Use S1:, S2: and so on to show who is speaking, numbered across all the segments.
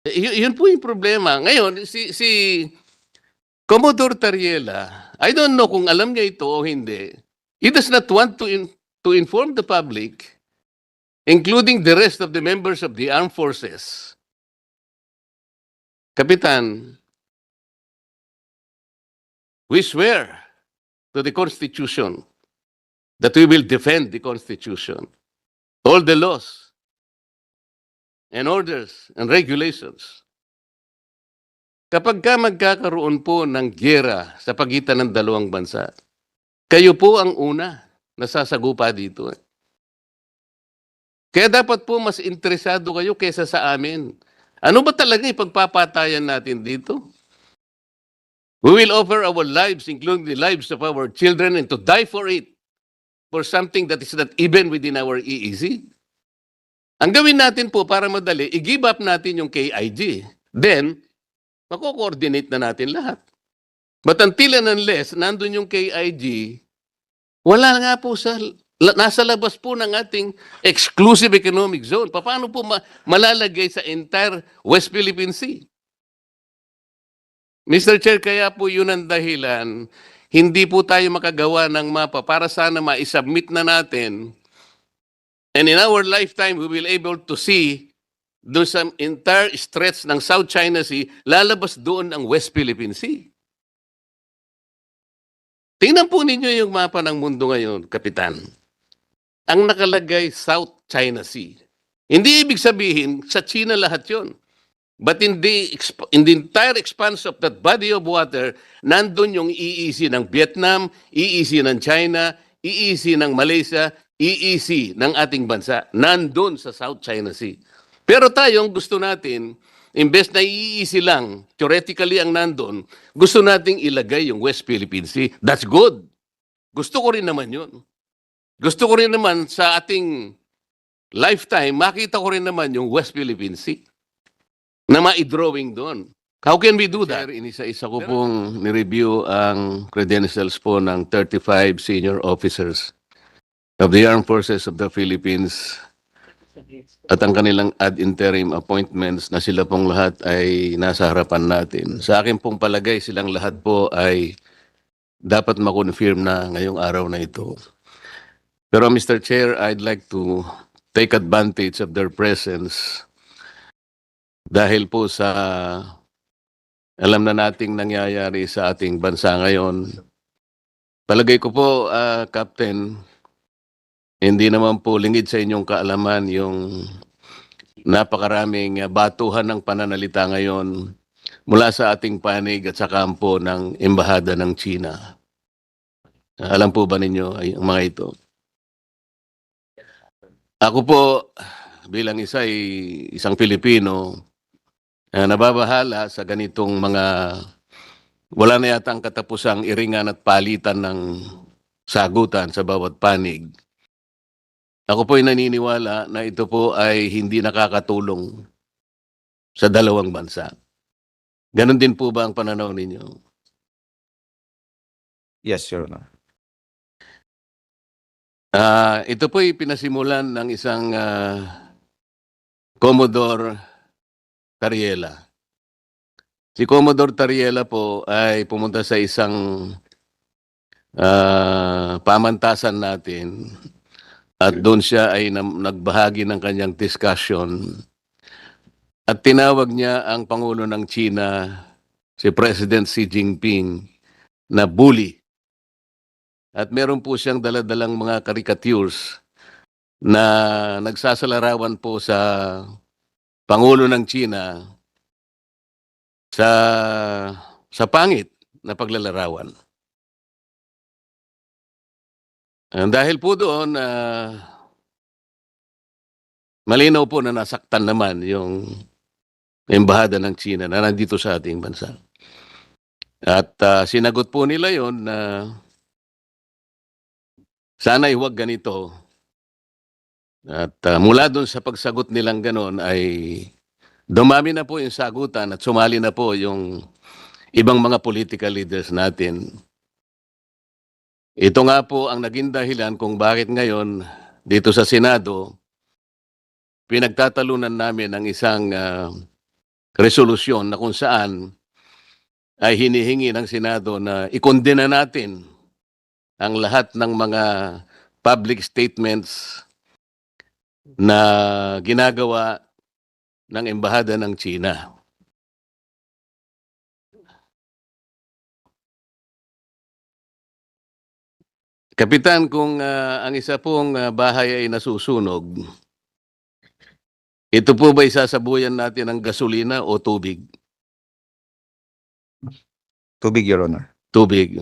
S1: Yun po yung problema. Ngayon, si Commodore Tariela, I don't know kung alam niya ito o hindi. He does not want to inform the public, including the rest of the members of the armed forces. Kapitan, we swear to the Constitution that we will defend the Constitution, all the laws and orders and regulations. Kapag ka magkakaroon po ng giyera sa pagitan ng dalawang bansa, kayo po ang una na sasagupa dito. Kaya dapat po mas interesado kayo kaysa sa amin. Ano ba talaga ipagpapatayan natin dito? We will offer our lives, including the lives of our children, and to die for it, for something that is not even within our EEZ. Ang gawin natin po para madali, i-give up natin yung KIG. Then, mako-coordinate na natin lahat. But until and unless nandun yung KIG, wala nga po nasa labas po ng ating exclusive economic zone. Paano po malalagay sa entire West Philippine Sea? Mr. Chair, kaya po yun ang dahilan, hindi po tayo makagawa ng mapa para sana ma-submit na natin. And in our lifetime, we will able to see doon sa entire stretch ng South China Sea, lalabas doon ang West Philippine Sea. Tingnan po ninyo yung mapa ng mundo ngayon, Kapitan. Ang nakalagay South China Sea. Hindi ibig sabihin sa China lahat yon. But in the entire expanse of that body of water, nandun yung EEZ ng Vietnam, EEZ ng China, EEZ ng Malaysia, EEZ ng ating bansa. Nandun sa South China Sea. Pero tayong gusto natin, imbes na EEZ lang, theoretically ang nandun, gusto nating ilagay yung West Philippine Sea. That's good. Gusto ko rin naman yun. Gusto ko rin naman sa ating lifetime, makita ko rin naman yung West Philippine Sea na ma-drawing doon. How can we do that? Inisa-isa ko pong nireview ang credentials po ng 35 senior officers of the Armed Forces of the Philippines at ang kanilang ad interim appointments na sila pong lahat ay nasa harapan natin. Sa akin pong palagay, silang lahat po ay dapat makonfirm na ngayong araw na ito. Pero Mr. Chair, I'd like to take advantage of their presence dahil po sa alam na nating nangyayari sa ating bansa ngayon. Palagay ko po, Captain, hindi naman po lingid sa inyong kaalaman yung napakaraming batuhan ng pananalita ngayon mula sa ating panig at sa kampo ng Embahada ng China. Alam po ba ninyo ang mga ito? Ako po, bilang isang Pilipino, nababahala sa ganitong mga wala na yata ang katapusang iringan at palitan ng sagutan sa bawat panig. Ako po ay naniniwala na ito po ay hindi nakakatulong sa dalawang bansa. Ganon din po ba ang pananaw ninyo?
S2: Yes, Your Honor.
S1: Ito po ay pinasimulan ng isang Commodore Tariela. Si Commodore Tariela po ay pumunta sa isang pamantasan natin at doon siya ay nagbahagi ng kanyang discussion at tinawag niya ang Pangulo ng China, si President Xi Jinping, na bully. At meron po siyang daladalang mga caricatures na nagsasalarawan po sa Pangulo ng China sa pangit na paglalarawan. Dahil po doon, malinaw po na nasaktan naman yung Embahada ng China na nandito sa ating bansa. At sinagot po nila yon na sana'y huwag ganito. At mula doon sa pagsagot nilang ganon ay dumami na po yung sagutan at sumali na po yung ibang mga political leaders natin. Ito nga po ang naging dahilan kung bakit ngayon dito sa Senado, pinagtatalunan namin ang isang resolusyon na kung saan ay hinihingi ng Senado na ikondena natin ang lahat ng mga public statements na ginagawa ng Embahada ng China. Kapitan, kung ang isa pong bahay ay nasusunog, ito po ba isasabuyan natin ng gasolina o tubig?
S2: Tubig, Your Honor.
S1: Tubig.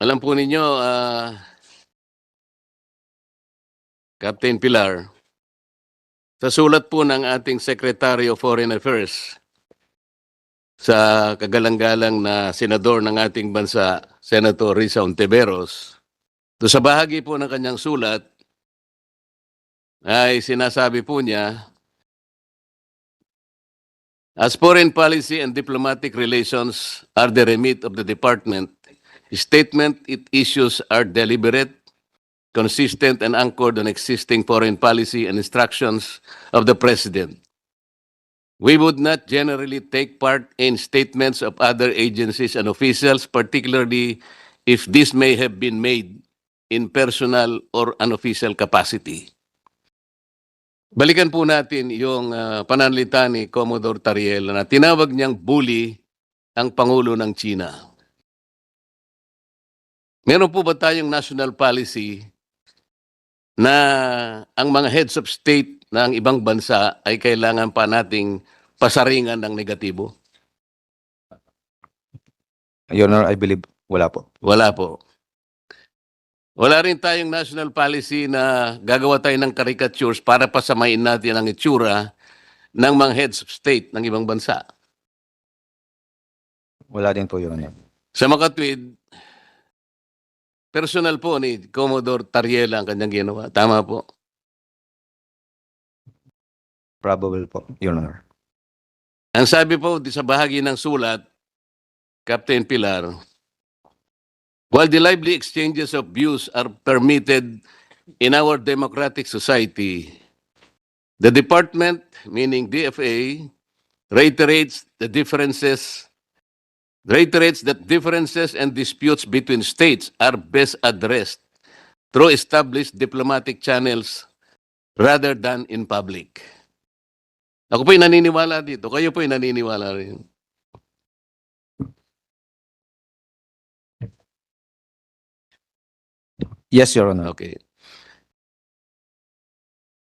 S1: Alam po ninyo, Captain Pilar, sa sulat po ng ating Secretary of Foreign Affairs sa kagalang-galang na senador ng ating bansa, Senator Risa Ontiveros, to sa bahagi po ng kanyang sulat ay sinasabi po niya, as foreign policy and diplomatic relations are the remit of the department, statement it issues are deliberate, consistent, and anchored on existing foreign policy and instructions of the President. We would not generally take part in statements of other agencies and officials, particularly if this may have been made in personal or unofficial capacity. Balikan po natin yung pananalita ni Commodore Tariel na tinawag niyang bully ang Pangulo ng China. Meron po ba tayong national policy na ang mga heads of state ng ibang bansa ay kailangan pa nating pasaringan ng negatibo?
S2: Your Honor, I believe wala po.
S1: Wala po. Wala rin tayong national policy na gagawa tayo ng caricatures para pasamain natin ang itsura ng mga heads of state ng ibang bansa.
S2: Wala din po, Your Honor.
S1: Sa makatwid, personal po ni Commodore Tariela ang kanyang ginawa. Tama po.
S2: Probable po, Your Honor.
S1: Ang sabi po sa bahagi ng sulat, Captain Pilar, while the lively exchanges of views are permitted in our democratic society, the department, meaning DFA, reiterates that differences and disputes between states are best addressed through established diplomatic channels rather than in public. Ako po'y naniniwala dito. Kayo po'y naniniwala rin.
S2: Yes, Your Honor.
S1: Okay.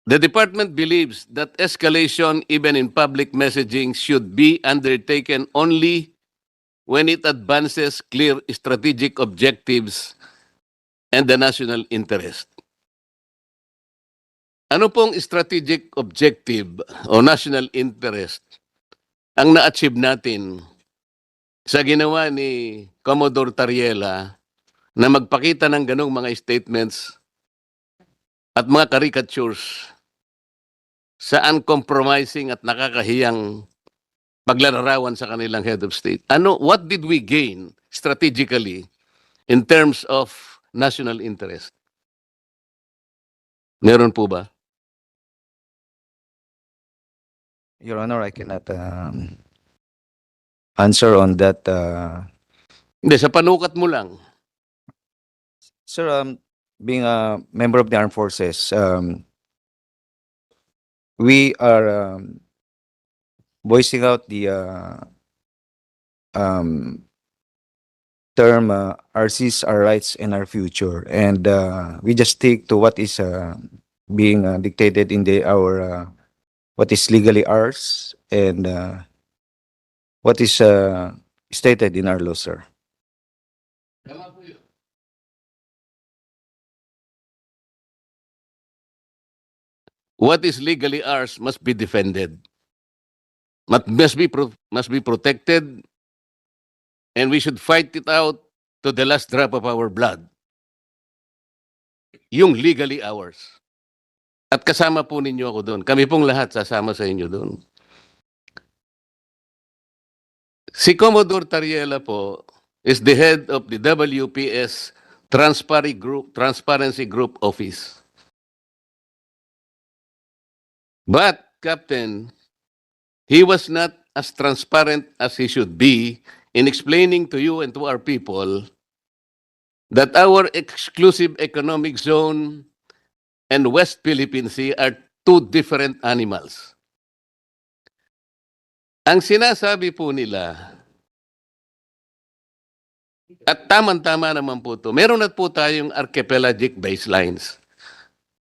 S1: The department believes that escalation, even in public messaging, should be undertaken only when it advances clear strategic objectives and the national interest. Ano pong strategic objective o national interest ang na-achieve natin sa ginawa ni Commodore Tariela na magpakita ng ganong mga statements at mga caricatures sa uncompromising at nakakahiyang paglalarawan sa kanilang head of state? What did we gain strategically in terms of national interest? Meron po ba?
S2: Your Honor, I cannot answer on that.
S1: Hindi, sa panukat mo lang.
S2: Sir, being a member of the armed forces, we are voicing out the term RCs, our rights, and our future. And we just stick to what is being dictated in our what is legally ours and what is stated in our law, sir.
S1: What is legally ours must be defended. Must be protected, and we should fight it out to the last drop of our blood. Yung legally ours. At kasama po ninyo ako doon. Kami pong lahat sasama sa inyo doon. Si Commodore Tariela po is the head of the WPS Transparency Group Office. But, Captain, he was not as transparent as he should be in explaining to you and to our people that our exclusive economic zone and West Philippine Sea are two different animals. Ang sinasabi po nila, at tama-tama naman po ito, meron na po tayong archipelagic baselines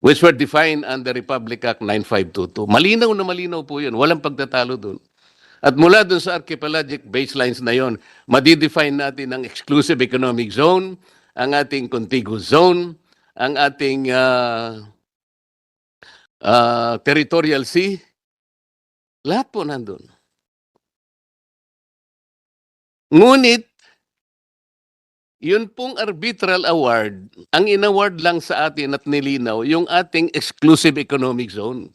S1: which were defined under Republic Act 9522. Malinaw na malinaw po yun. Walang pagtatalo dun. At mula dun sa archipelagic baselines na yon, madidefine natin ang exclusive economic zone, ang ating contiguous zone, ang ating territorial sea. Lahat po nandun. Ngunit, yun pong arbitral award, ang inaward lang sa atin at nilinaw, yung ating exclusive economic zone.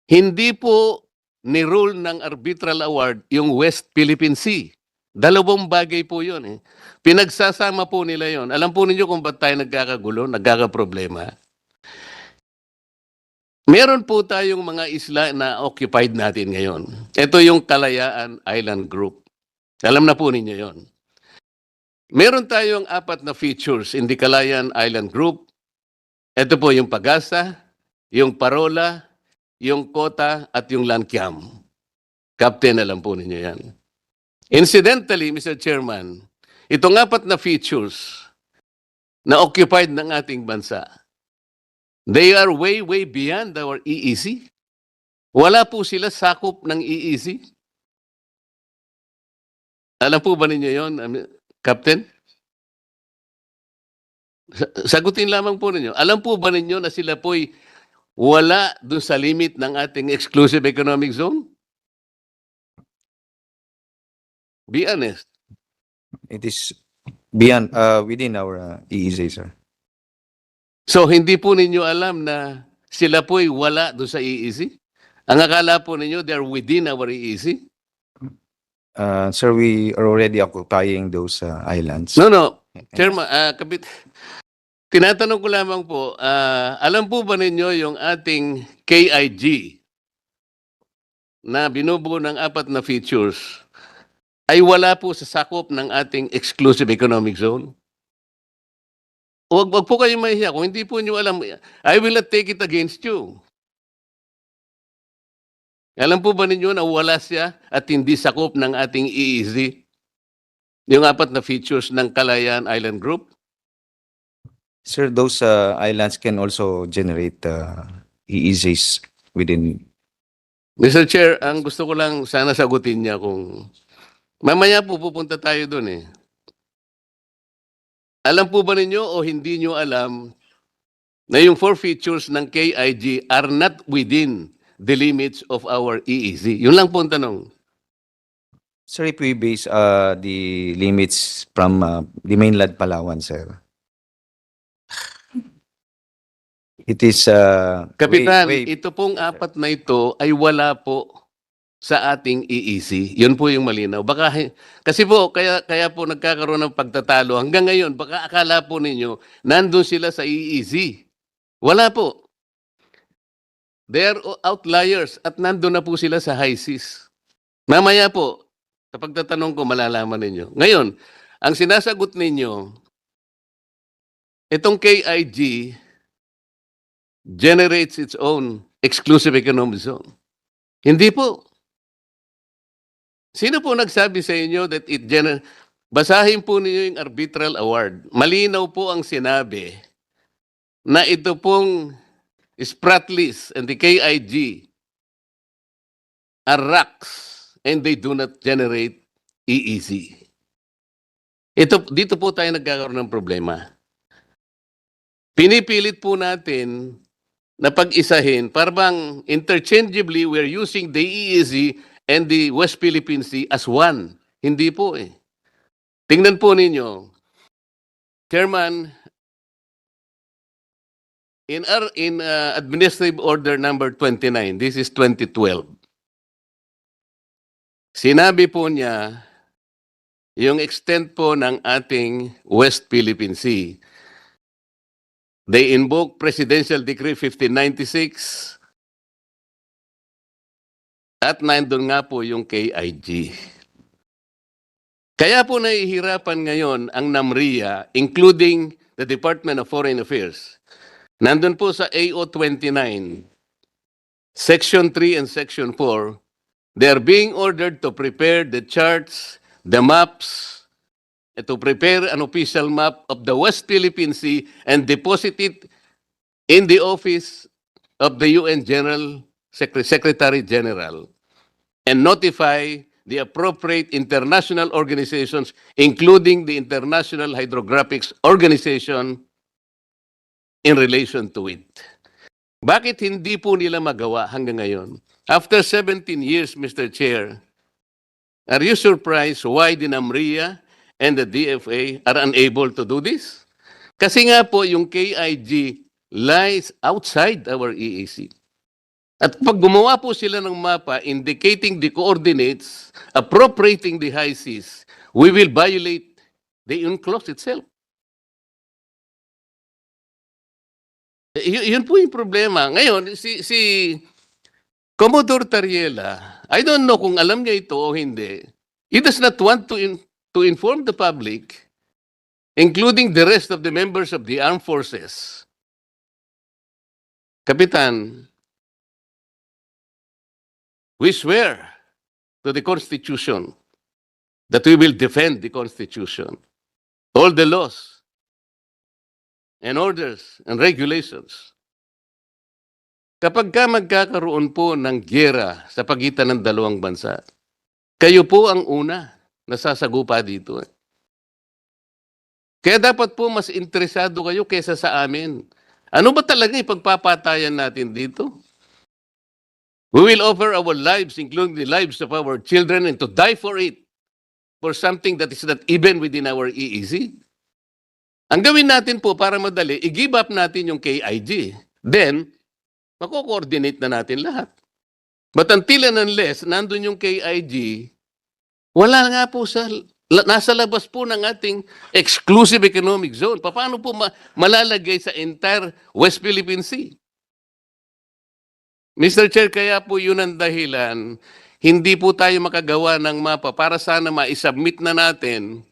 S1: Hindi po ni-rule ng arbitral award yung West Philippine Sea. Dalawang bagay po yun eh. Pinagsasama po nila yon. Alam po ninyo kung ba't tayo nagkakagulo, nagkakaproblema. Meron po tayong mga isla na occupied natin ngayon. Ito yung Kalayaan Island Group. Alam na po ninyo yon. Meron tayong 4 na features in the Kalayaan Island Group. Ito po yung Pagasa, yung Parola, yung Kota, at yung Lankiam. Captain, alam po ninyo yan. Incidentally, Mr. Chairman, itong 4 na features na occupied ng ating bansa, they are way, way beyond our EEZ. Wala po sila sakop ng EEZ. Alam po ba ninyo yon, Captain? Sagutin lamang po ninyo. Alam po ba ninyo na sila po'y wala doon sa limit ng ating exclusive economic zone? Be honest.
S2: It is beyond, within our EEZ, sir.
S1: So, hindi po ninyo alam na sila po'y wala doon sa EEZ? Ang akala po ninyo, they're within our EEZ?
S2: Sir, we are already occupying those islands.
S1: No. Chairman, tinatanong ko lamang po, alam po ba ninyo yung ating KIG na binubuo ng 4 na features ay wala po sa sakop ng ating exclusive economic zone? Huwag po kayong mahihiya. Kung hindi po nyo alam, I will not take it against you. Alam po ba ninyo na wala siya at hindi sakop ng ating EEZ? Yung 4 na features ng Kalayaan Island Group?
S2: Sir, those islands can also generate EEZs within.
S1: Mr. Chair, ang gusto ko lang sana sagutin niya kung mamaya po pupunta tayo doon eh. Alam po ba ninyo o hindi nyo alam na yung 4 features ng KIG are not within the limits of our EEZ? Yun lang po ang tanong.
S2: Sir, if we base the limits from the mainland Palawan, sir. It is
S1: Kapitan,
S2: way-
S1: ito pong 4 na ito ay wala po sa ating EEZ. Yun po yung malinaw. Baka, kasi po, kaya po nagkakaroon ng pagtatalo. Hanggang ngayon, baka akala po ninyo, nandun sila sa EEZ. Wala po. They are outliers at nandun na po sila sa high seas. Mamaya po, sa pagtatanong ko, malalaman ninyo. Ngayon, ang sinasagot ninyo, itong KIG generates its own exclusive economic zone. Hindi po. Sino po nagsabi sa inyo that it basahin po ninyo yung arbitral award. Malinaw po ang sinabi na ito pong Spratlys and the KIG are RACs and they do not generate EEZ. Dito po tayo nagkakaroon ng problema. Pinipilit po natin na pag-isahin, parang interchangeably we're using the EEZ and the West Philippine Sea as one. Hindi po eh. Tingnan po ninyo, Chairman, in Administrative Order number 29, this is 2012, sinabi po niya yung extent po ng ating West Philippine Sea. They invoke Presidential Decree 1596 At nandun nga po yung KIG. Kaya po nahihirapan ngayon ang NAMRIA, including the Department of Foreign Affairs. Nandun po sa AO 29, Section 3 and Section 4, they are being ordered to prepare the charts, the maps, to prepare an official map of the West Philippine Sea and deposit it in the office of the UN Secretary General and notify the appropriate international organizations, including the International Hydrographic Organization, in relation to it. Bakit hindi po nila magawa hanggang ngayon? After 17 years, Mr. Chair, are you surprised why the NAMRIA and the DFA are unable to do this? Kasi nga po yung KIG lies outside our EEC. At pag gumawa po sila ng mapa indicating the coordinates, appropriating the high seas, we will violate the UNCLOS itself. Yun po yung problema. Ngayon, si Commodore Tariela, I don't know kung alam niya ito o hindi. He does not want to inform the public, including the rest of the members of the armed forces. Kapitan, we swear to the Constitution that we will defend the Constitution, all the laws and orders and regulations. Kapag ka magkakaroon po ng gyera sa pagitan ng dalawang bansa, kayo po ang una na sasagupa dito. Kaya dapat po mas interesado kayo kaysa sa amin. Ano ba talaga ipagpapatayan natin dito? We will offer our lives, including the lives of our children, and to die for it, for something that is not even within our EEC. Ang gawin natin po para madali, i-give up natin yung KIG. Then, mako-coordinate na natin lahat. But until and unless nandun yung KIG, wala nga po nasa labas po ng ating exclusive economic zone. Paano po malalagay sa entire West Philippine Sea? Mr. Chair, kaya po yun ang dahilan, hindi po tayo makagawa ng mapa para sana ma-submit na natin.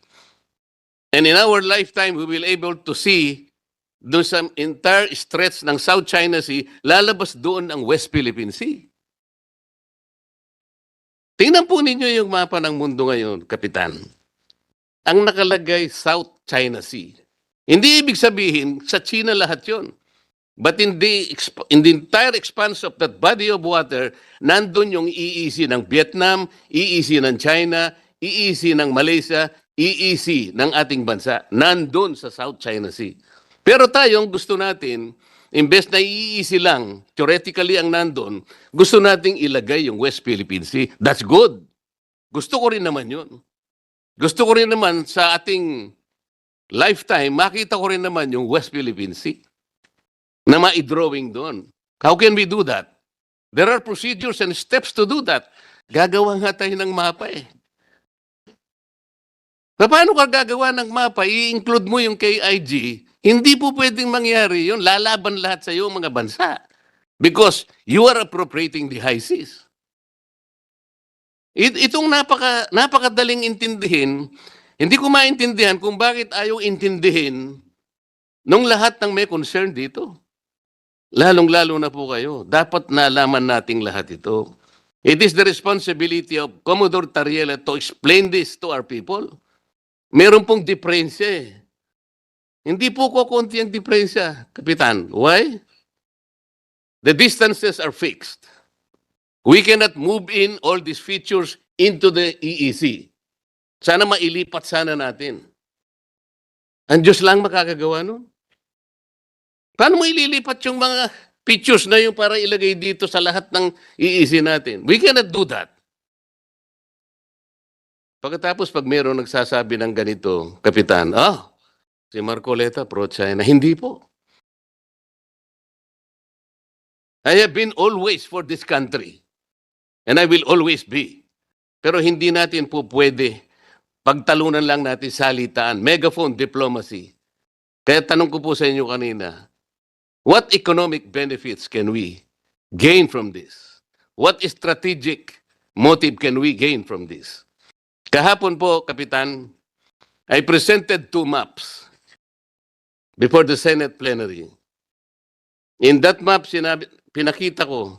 S1: And in our lifetime, we will able to see doon sa entire stretch ng South China Sea, lalabas doon ang West Philippine Sea. Tingnan po ninyo yung mapa ng mundo ngayon, Kapitan. Ang nakalagay South China Sea. Hindi ibig sabihin sa China lahat yon. But in the entire expanse of that body of water, nandun yung EEZ ng Vietnam, EEZ ng China, EEZ ng Malaysia, EEZ ng ating bansa. Nandun sa South China Sea. Pero tayo, gusto natin, imbes na EEZ lang, theoretically ang nandun, gusto nating ilagay yung West Philippine Sea. That's good. Gusto ko rin naman yun. Gusto ko rin naman sa ating lifetime, makita ko rin naman yung West Philippine Sea na ma-drawing doon. How can we do that? There are procedures and steps to do that. Gagawa nga tayo ng mapa eh. Paano ka gagawa ng mapa? I-include mo yung KIG. Hindi po pwedeng mangyari yun. Lalaban lahat sa iyo mga bansa. Because you are appropriating the high seas. Itong napakadaling intindihin, hindi ko maintindihan kung bakit ayaw intindihin nung lahat ng may concern dito. Lalong-lalo na po kayo. Dapat nalaman nating lahat ito. It is the responsibility of Commodore Tariela to explain this to our people. Meron pong diferensya eh. Hindi po kukunti ang diferensya, Kapitan. Why? The distances are fixed. We cannot move in all these features into the EEC. Sana mailipat sana natin. Ang Diyos lang makakagawa nun. Paano mo ililipat yung mga features na yung para ilagay dito sa lahat ng EEC natin? We cannot do that. Pagkatapos pag mayroong nagsasabi ng ganito, Kapitan, si Marcoleta pro-China. Hindi po. I have been always for this country. And I will always be. Pero hindi natin po pwede pagtalunan lang natin salitaan. Megaphone diplomacy. Kaya tanong ko po sa inyo kanina, what economic benefits can we gain from this? What strategic motive can we gain from this? Kahapon po, Kapitan, I presented 2 maps before the Senate plenary. In that map, pinakita ko,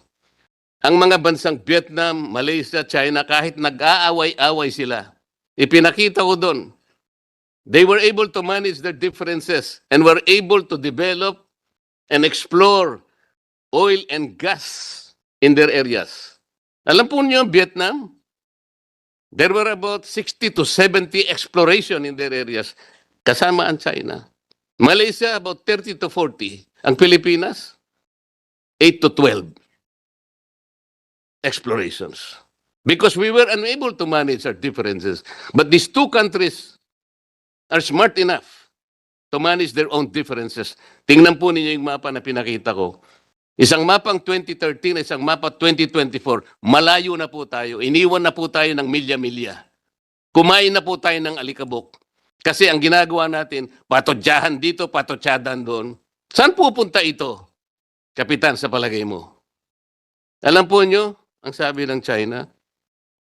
S1: ang mga bansang Vietnam, Malaysia, China, kahit nag-aaway-away sila, ipinakita ko doon, they were able to manage their differences and were able to develop and explore oil and gas in their areas. Alam po niyo, Vietnam, there were about 60 to 70 exploration in their areas, kasama ang China. Malaysia, about 30 to 40. Ang Pilipinas, 8 to 12 explorations. Because we were unable to manage our differences. But these 2 countries are smart enough to manage their own differences. Tingnan po ninyo yung mapa na pinakita ko. Isang mapang 2013, isang mapa 2024. Malayo na po tayo. Iniwan na po tayo ng milya-milya. Kumain na po tayo ng alikabok. Kasi ang ginagawa natin, patodyahan dito, patodyahan doon. Saan pupunta ito, Kapitan, sa palagay mo? Alam po nyo, ang sabi ng China,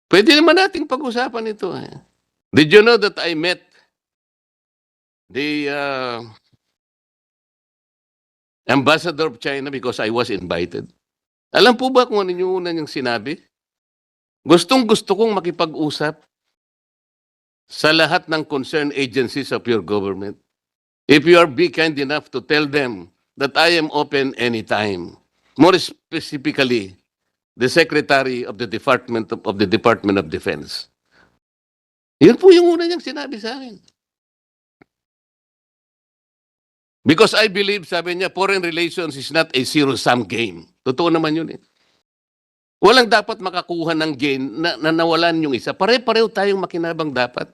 S1: pwede naman nating pag-usapan ito. Did you know that I met the ambassador of China because I was invited? Alam po ba kung ano yung una niyang sinabi? Gustong-gusto kong makipag-usap sa lahat ng concerned agencies of your government. If you are be kind enough to tell them that I am open anytime. More specifically, the Secretary of the Department of Defense. Yun po yung una niyang sinabi sa akin. Because I believe, sabi niya, foreign relations is not a zero-sum game. Totoo naman yun eh. Walang dapat makakuha ng gain na nawalan yung isa. Pare-pareho tayong makinabang dapat.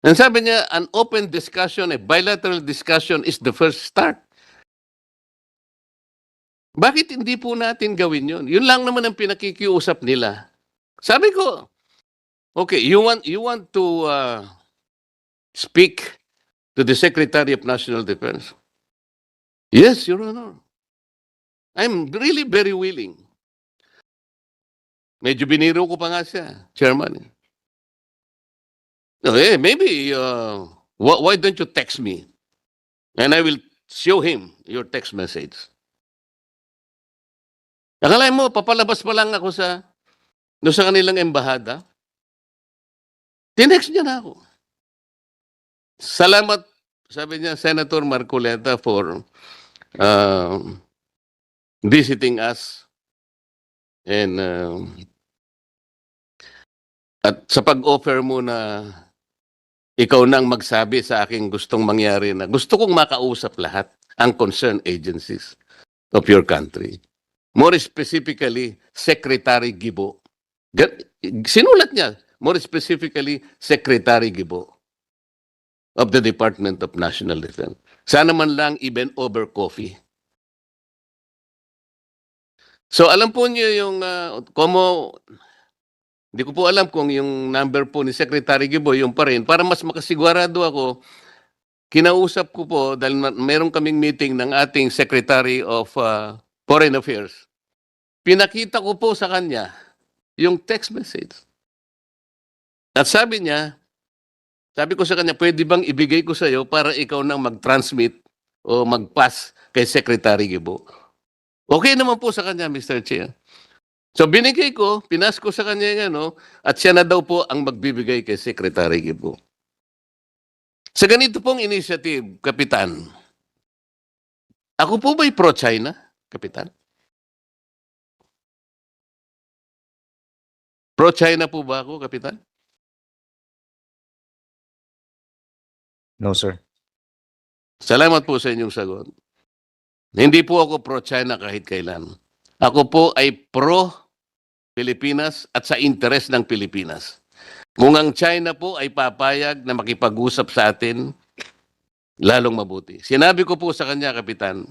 S1: And sabi niya, an open discussion, a bilateral discussion is the first start. Bakit hindi po natin gawin yun? Yun lang naman ang pinakikiusap nila. Sabi ko, okay, you want to speak to the Secretary of National Defense? Yes, Your Honor. I'm really very willing. Medyo biniro ko pa nga siya, Chairman. No, maybe, why don't you text me? And I will show him your text message. Akala mo, papalabas pa lang ako sa kanilang embahada. Tinext niya na ako. Salamat, sabi niya, Senator Marcoleta, for visiting us. And at sa pag-offer mo na ikaw nang magsabi sa aking gustong mangyari na gusto kong makausap lahat ang concerned agencies of your country. More specifically, Secretary Gibo. Sinulat niya, more specifically, Secretary Gibo of the Department of National Defense. Sana man lang even over coffee. So alam po niyo yung, hindi ko po alam kung yung number po ni Secretary Gibo yung pa rin. Para mas makasigurado ako, kinausap ko po dahil meron kaming meeting ng ating Secretary of Foreign Affairs. Pinakita ko po sa kanya yung text message. At sabi ko sa kanya, pwede bang ibigay ko sa iyo para ikaw nang mag-transmit o mag-pass kay Secretary Gibo? Okay naman po sa kanya, Mr. Chair. So binigay ko, pinas ko sa kanya yung at siya na daw po ang magbibigay kay Secretary Gibo. Sa ganito pong initiative, Kapitan, ako po ba'y pro-China, Kapitan? Pro-China po ba ako, Kapitan?
S2: No, sir.
S1: Salamat po sa inyong sagot. Hindi po ako pro-China kahit kailan. Ako po ay pro-Pilipinas at sa interes ng Pilipinas. Kung ang China po ay papayag na makipag-usap sa atin, lalong mabuti. Sinabi ko po sa kanya, Kapitan,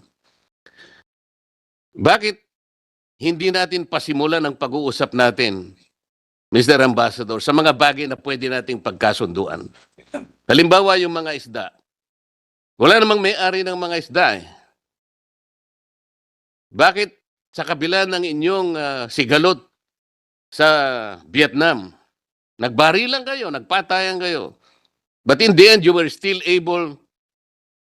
S1: bakit hindi natin pasimulan ang pag-uusap natin, Mr. Ambassador, sa mga bagay na pwede nating pagkasunduan? Halimbawa, yung mga isda. Wala namang may-ari ng mga isda eh. Bakit sa kabila ng inyong sigalot sa Vietnam. Nagbarilan kayo, nagpatayan kayo. But in the end, you were still able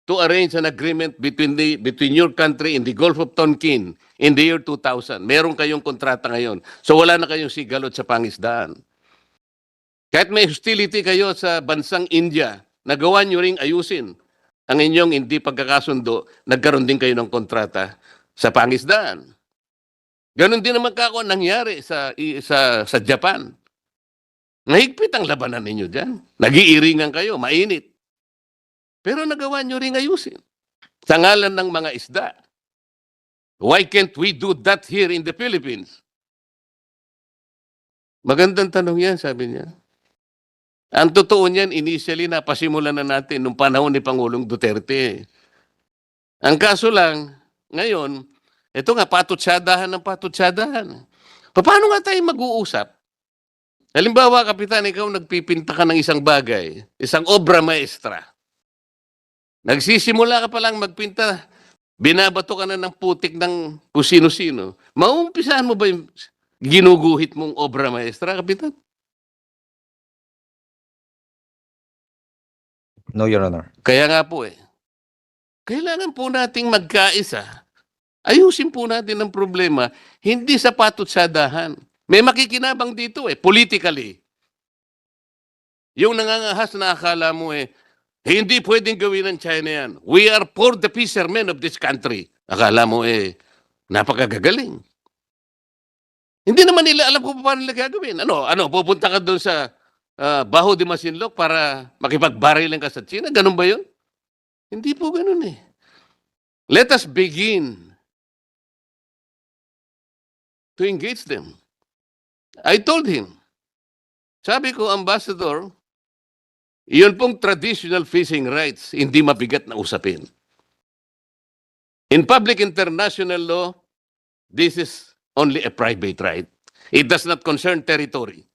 S1: to arrange an agreement between your country in the Gulf of Tonkin in the year 2000. Meron kayong kontrata ngayon. So wala na kayong sigalot sa pangisdaan. Kahit may hostility kayo sa bansang India, nagawa nyo ring ayusin ang inyong hindi pagkakasundo, nagkaroon din kayo ng kontrata sa pangisdaan. Ganon din naman kako nangyari sa Japan. Mahigpit ang labanan ninyo dyan. Nag-iiringan kayo, mainit. Pero nagawa nyo ring ayusin. Sa ngalan ng mga isda. Why can't we do that here in the Philippines? Magandang tanong yan, sabi niya. Ang totoo niyan, initially, napasimulan na natin nung panahon ni Pangulong Duterte. Ang kaso lang, ngayon, ito nga, patutsadahan ng patutsadahan. Paano nga tayo mag-uusap? Halimbawa, Kapitan, ikaw nagpipinta ka ng isang bagay, isang obra maestra. Nagsisimula ka pa lang magpinta, binabato ka na ng putik ng kung sino-sino. Maumpisahan mo ba yung ginuguhit mong obra maestra, Kapitan?
S2: No, Your Honor.
S1: Kaya nga po kailangan po nating magkaisa. Ayusin po natin ang problema, hindi sa patutsadahan. May makikinabang dito politically. Yung nangangahas na akala mo hindi pwedeng gawin ng China yan. We are for the fishermen of this country. Akala mo napakagagaling. Hindi naman nila alam kung paano nila gagawin. Ano, pupunta ka doon sa Baho de Masinloc para makipagbarilan ka sa China? Ganun ba yun? Hindi po ganun Let us begin to engage them. I told him, sabi ko, Ambassador, iyon pong traditional fishing rights, hindi mabigat na usapin. In public international law, this is only a private right. It does not concern territory.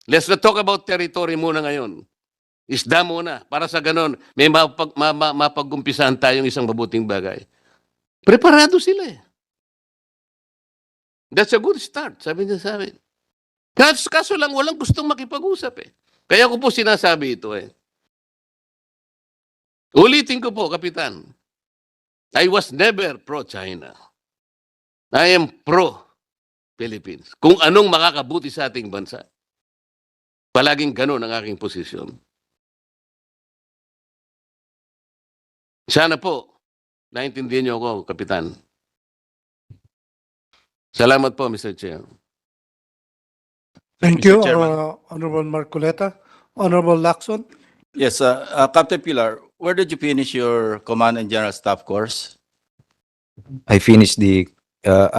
S1: Let's not talk about territory muna ngayon. Isda muna. Para sa ganon, may mapag-umpisahan tayong isang mabuting bagay. Preparado sila That's a good start, sabi niya sa amin. Kaso lang, walang gustong makipag-usap Kaya ko po sinasabi ito Ulitin ko po, Kapitan. I was never pro-China. I am pro-Philippines. Kung anong makakabuti sa ating bansa. Palaging ganun ang aking posisyon. Sana po, naintindihan niyo ako, Kapitan. Salamat po, Mr. Chair.
S3: Thank
S4: Mr.
S3: you,
S4: Chairman.
S3: Honorable Marcoleta. Honorable Lacson.
S4: Yes, Captain Pilar, where did you finish your Command and General Staff course?
S2: I finished at